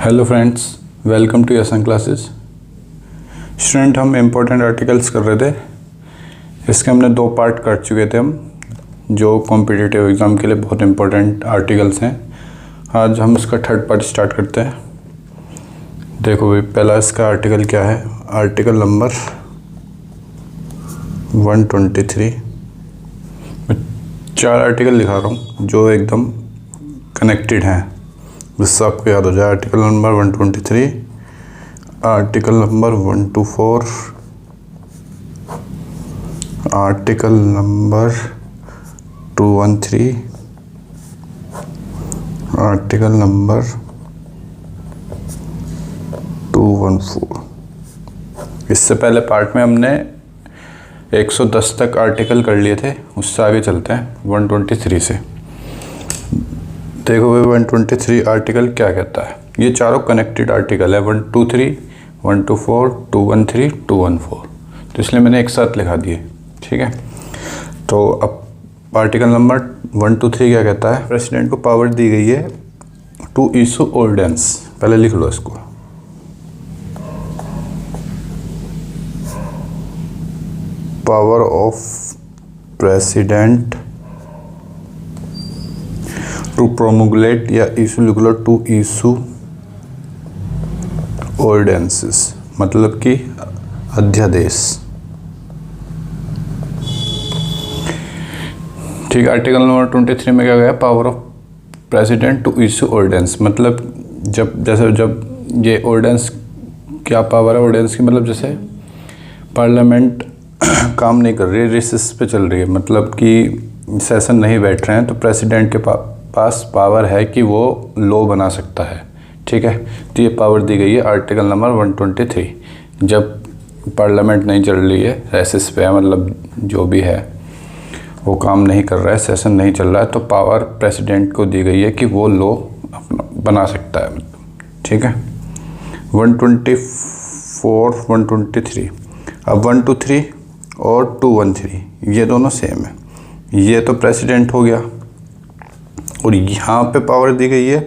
Hello friends, welcome to यसन classes. Student, हम important articles कर रहे थे। इसके हमने 2 पार्ट कर चुके थे हम, जो कॉम्पिटिटिव एग्ज़ाम के लिए बहुत इम्पोर्टेंट आर्टिकल्स हैं। आज हम इसका 3rd पार्ट स्टार्ट करते हैं। देखो भाई, पहला इसका आर्टिकल क्या है। Article number 123। मैं 4 आर्टिकल लिखा रहा हूँ जो एकदम कनेक्टेड हैं, जिससे आपको याद हो जाए। Article number 123, article number 124, article number 213, article number 214। इससे पहले पार्ट में हमने 110 तक आर्टिकल कर लिए थे। उससे आगे चलते हैं 123 से। देखो भाई, 123 आर्टिकल क्या कहता है। ये चारों कनेक्टेड आर्टिकल है, 123, 124, 213, 214। तो इसलिए मैंने एक साथ लिखा दिए, ठीक है। तो अब आर्टिकल नंबर 123 क्या कहता है। प्रेसिडेंट को पावर दी गई है टू इशू ऑर्डिनेंस। पहले लिख लो इसको। पावर ऑफ प्रेसिडेंट टू प्रोमुलेट या इशू लिख लो, टू इशू ऑर्डिनेंसेस, मतलब कि अध्यादेश। ठीक है। आर्टिकल नंबर 23 में क्या गया, power of president to issue ordinance. मतलब जब ये ऑर्डिनेंस, क्या पावर है ऑर्डिनेंस की, मतलब जैसे पार्लियामेंट काम नहीं कर रही है, रिसेस पे चल रही है, मतलब कि सेशन नहीं बैठ रहे हैं, तो प्रेसिडेंट के पास पावर है कि वो लॉ बना सकता है, ठीक है। तो ये पावर दी गई है आर्टिकल नंबर 123। जब पार्लियामेंट नहीं चल रही है, रेसेस पे है, मतलब जो भी है वो काम नहीं कर रहा है, सेशन नहीं चल रहा है, तो पावर प्रेसिडेंट को दी गई है कि वो लॉ अपना बना सकता है, ठीक है। 124, 123। अब 123 और 213 ये दोनों सेम है। ये तो प्रेसिडेंट हो गया, और यहाँ पे पावर दी गई है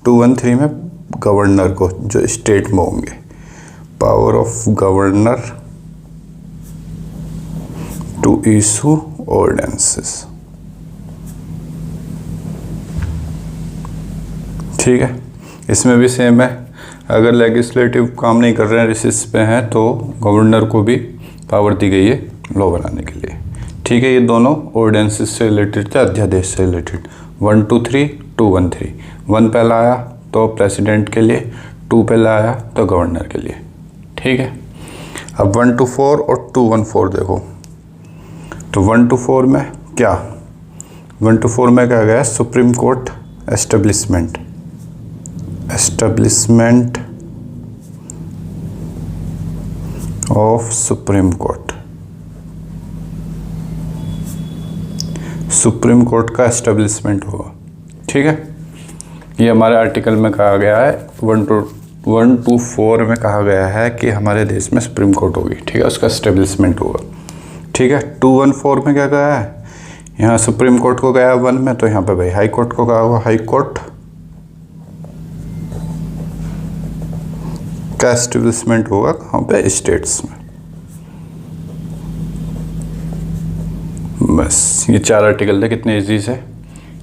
213 में गवर्नर को, जो स्टेट में होंगे। Power of governor to issue ordinances, ठीक है। इसमें भी सेम है। अगर लेजिस्लेटिव काम नहीं कर रहे हैं, रिसेस पे हैं, तो गवर्नर को भी पावर दी गई है लॉ बनाने के लिए, ठीक है। ये दोनों ऑर्डिनेंसेस से रिलेटेड थे, अध्यादेश से रिलेटेड। 123, 213। 1 पहला आया तो प्रेसिडेंट के लिए, 2 पहला आया तो गवर्नर के लिए, ठीक है। अब 124 और 214 देखो। तो 124 में क्या, 124 में क्या गया, supreme court establishment of supreme court. Supreme court का एस्टेब्लिशमेंट होगा, ठीक है। ये हमारे आर्टिकल में कहा गया है। 124 में कहा गया है कि हमारे देश में सुप्रीम कोर्ट होगी, ठीक है, उसका एस्टेब्लिशमेंट होगा, ठीक है। 214 में क्या कहा है, यहाँ सुप्रीम कोर्ट को गया 1 में, तो यहाँ पे भाई हाई कोर्ट को कहा होगा। हाई कोर्ट का एस्टेब्लिशमेंट होगा कहाँ पे, स्टेट्स में। बस ये 4 आर्टिकल थे, कितने इजी से,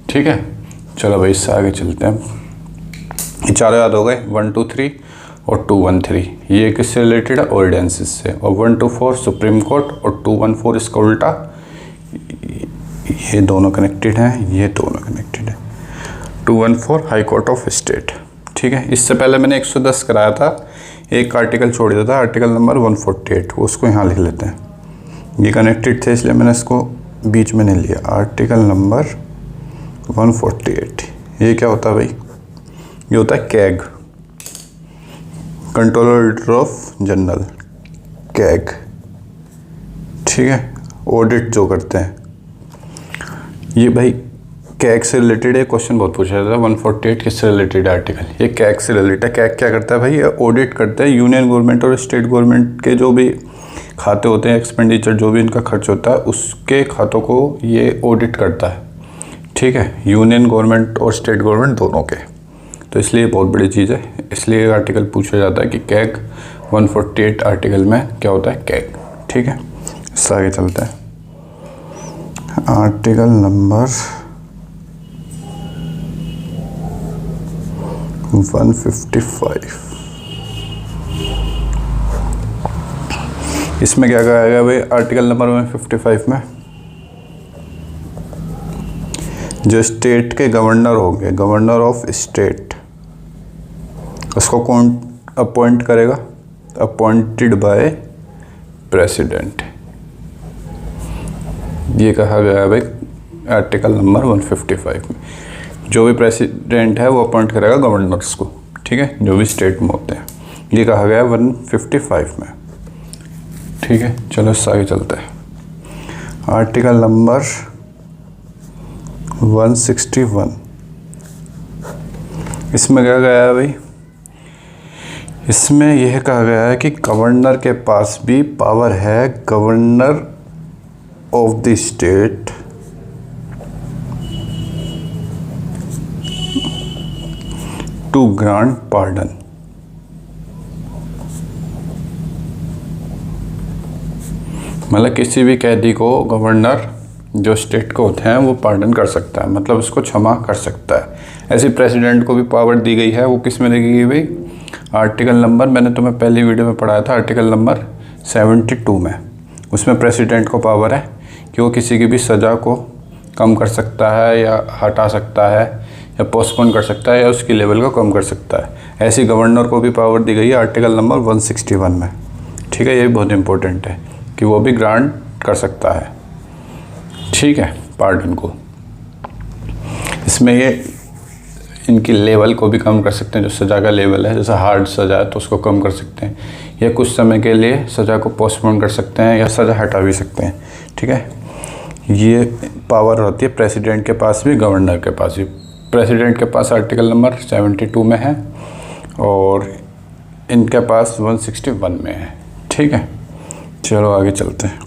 ठीक है। चलो भाई, इससे आगे चलते हैं। ये 4 याद हो गए, 123 और 213। ये किससे रिलेटेड है, ऑर्डिनेंसेस से। और 124 सुप्रीम कोर्ट, और 214 इसका उल्टा। ये दोनों कनेक्टेड हैं, ये दोनों कनेक्टेड है। 214 हाई कोर्ट ऑफ स्टेट, ठीक है। इससे पहले मैंने 110 कराया था, एक आर्टिकल छोड़ दिया था, आर्टिकल नंबर 148। उसको यहाँ लिख लेते हैं। ये कनेक्टेड थे इसलिए मैंने इसको बीच में नहीं लिया। आर्टिकल नंबर 148, ये क्या होता है भाई, ये होता है CAG, controller of general, CAG, ठीक है। ऑडिट जो करते हैं, ये भाई कैग से रिलेटेड है। क्वेश्चन बहुत पूछा जाता है, 148 किससे रिलेटेड आर्टिकल, ये कैग से रिलेटेड है। कैग क्या करता है भाई, ये ऑडिट करता है यूनियन गवर्नमेंट और स्टेट गवर्नमेंट के जो भी खाते होते हैं, एक्सपेंडिचर जो भी इनका खर्च होता है, उसके खातों को ये ऑडिट करता है, ठीक है, यूनियन गवर्नमेंट और स्टेट गवर्नमेंट दोनों के। तो इसलिए बहुत बड़ी चीज़ है, इसलिए आर्टिकल पूछा जाता है कि कैग 148 आर्टिकल में क्या होता है, कैग। ठीक है, इससे आगे चलते हैं। आर्टिकल नंबर 155, इसमें क्या कहा गया भाई, आर्टिकल नंबर 155 में जो स्टेट के गवर्नर होंगे, गवर्नर ऑफ स्टेट, उसको कौन अपॉइंट करेगा, अपॉइंटेड बाय प्रेसिडेंट। ये कहा गया है भाई आर्टिकल नंबर 155 में, जो भी प्रेसिडेंट है वो अपॉइंट करेगा गवर्नर्स को। ठीक है, जो भी स्टेट में होते हैं, ये कहा गया है 155 में। ठीक है, चलो इससे आगे चलते हैं। आर्टिकल नंबर 161, इसमें क्या गया है भाई, इसमें यह कहा गया है कि गवर्नर के पास भी पावर है, governor of the state to grant pardon. मतलब किसी भी कैदी को गवर्नर जो स्टेट को होते हैं वो पार्डन कर सकता है, मतलब उसको क्षमा कर सकता है। ऐसे प्रेसिडेंट को भी पावर दी गई है, वो किस में दी गई भाई, आर्टिकल नंबर, मैंने तुम्हें पहली वीडियो में पढ़ाया था, आर्टिकल नंबर 72 में। उसमें प्रेसिडेंट को पावर है कि वो किसी की भी सज़ा को कम कर सकता है या हटा सकता है या पोस्टपोन कर सकता है या उसकी लेवल को कम कर सकता है। ऐसी गवर्नर को भी पावर दी गई है आर्टिकल नंबर 161 में। ठीक है, ये भी बहुत इंपॉर्टेंट है कि वो भी ग्रांट कर सकता है, ठीक है, पार्डन को। इसमें ये इनकी लेवल को भी कम कर सकते हैं, जो सज़ा का लेवल है, जैसे हार्ड सज़ा है तो उसको कम कर सकते हैं, या कुछ समय के लिए सज़ा को पोस्टपोन कर सकते हैं या सज़ा हटा भी सकते हैं। ठीक है, ये पावर होती है प्रेसिडेंट के पास भी, गवर्नर के पास भी। प्रेसिडेंट के पास आर्टिकल नंबर 72 में है और इनके पास 161 में है। ठीक है, चलो आगे चलते हैं।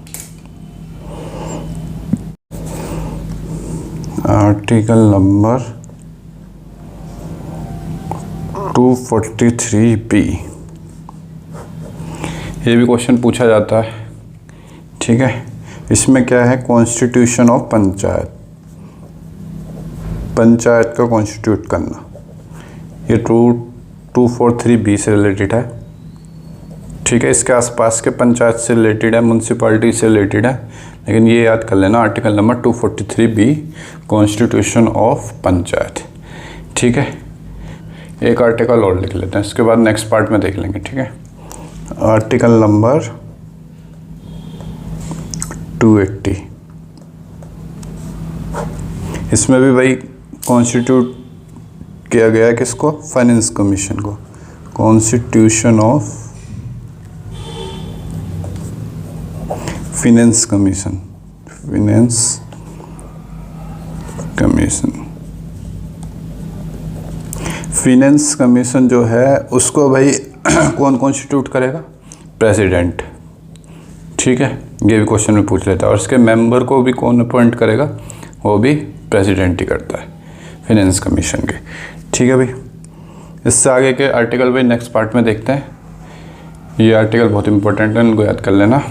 आर्टिकल नंबर 243B, ये भी क्वेश्चन पूछा जाता है। ठीक है, इसमें क्या है, कॉन्स्टिट्यूशन ऑफ पंचायत, पंचायत को कॉन्स्टिट्यूट करना। ये 243B से रिलेटेड है। ठीक है, इसके आसपास के पंचायत से रिलेटेड है, म्यूनसिपालिटी से रिलेटेड है, लेकिन ये याद कर लेना, article number 243B constitution of panchayat. ठीक है, एक आर्टिकल और लिख लेते हैं, इसके बाद नेक्स्ट पार्ट में देख लेंगे। ठीक है, आर्टिकल नंबर 280, इसमें भी भाई कॉन्स्टिट्यूट किया गया है किसको, फाइनेंस कमीशन को। Constitution of finance commission, finance commission, finance commission जो है उसको भाई कौन कॉन्स्टिट्यूट करेगा, प्रेसिडेंट। ठीक है, ये भी क्वेश्चन में पूछ लेता है। और इसके मेंबर को भी कौन अपॉइंट करेगा, वो भी प्रेसिडेंट ही करता है फाइनेंस कमीशन के। ठीक है भाई, इससे आगे के आर्टिकल भाई नेक्स्ट पार्ट में देखते हैं। ये आर्टिकल बहुत इंपॉर्टेंट है, इनको याद कर लेना।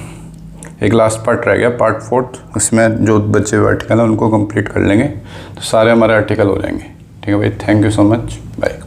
एक लास्ट पार्ट रह गया, पार्ट 4, उसमें जो बचे हुए आर्टिकल हैं उनको कंप्लीट कर लेंगे तो सारे हमारे आर्टिकल हो जाएंगे। ठीक है भाई, thank you so much, bye.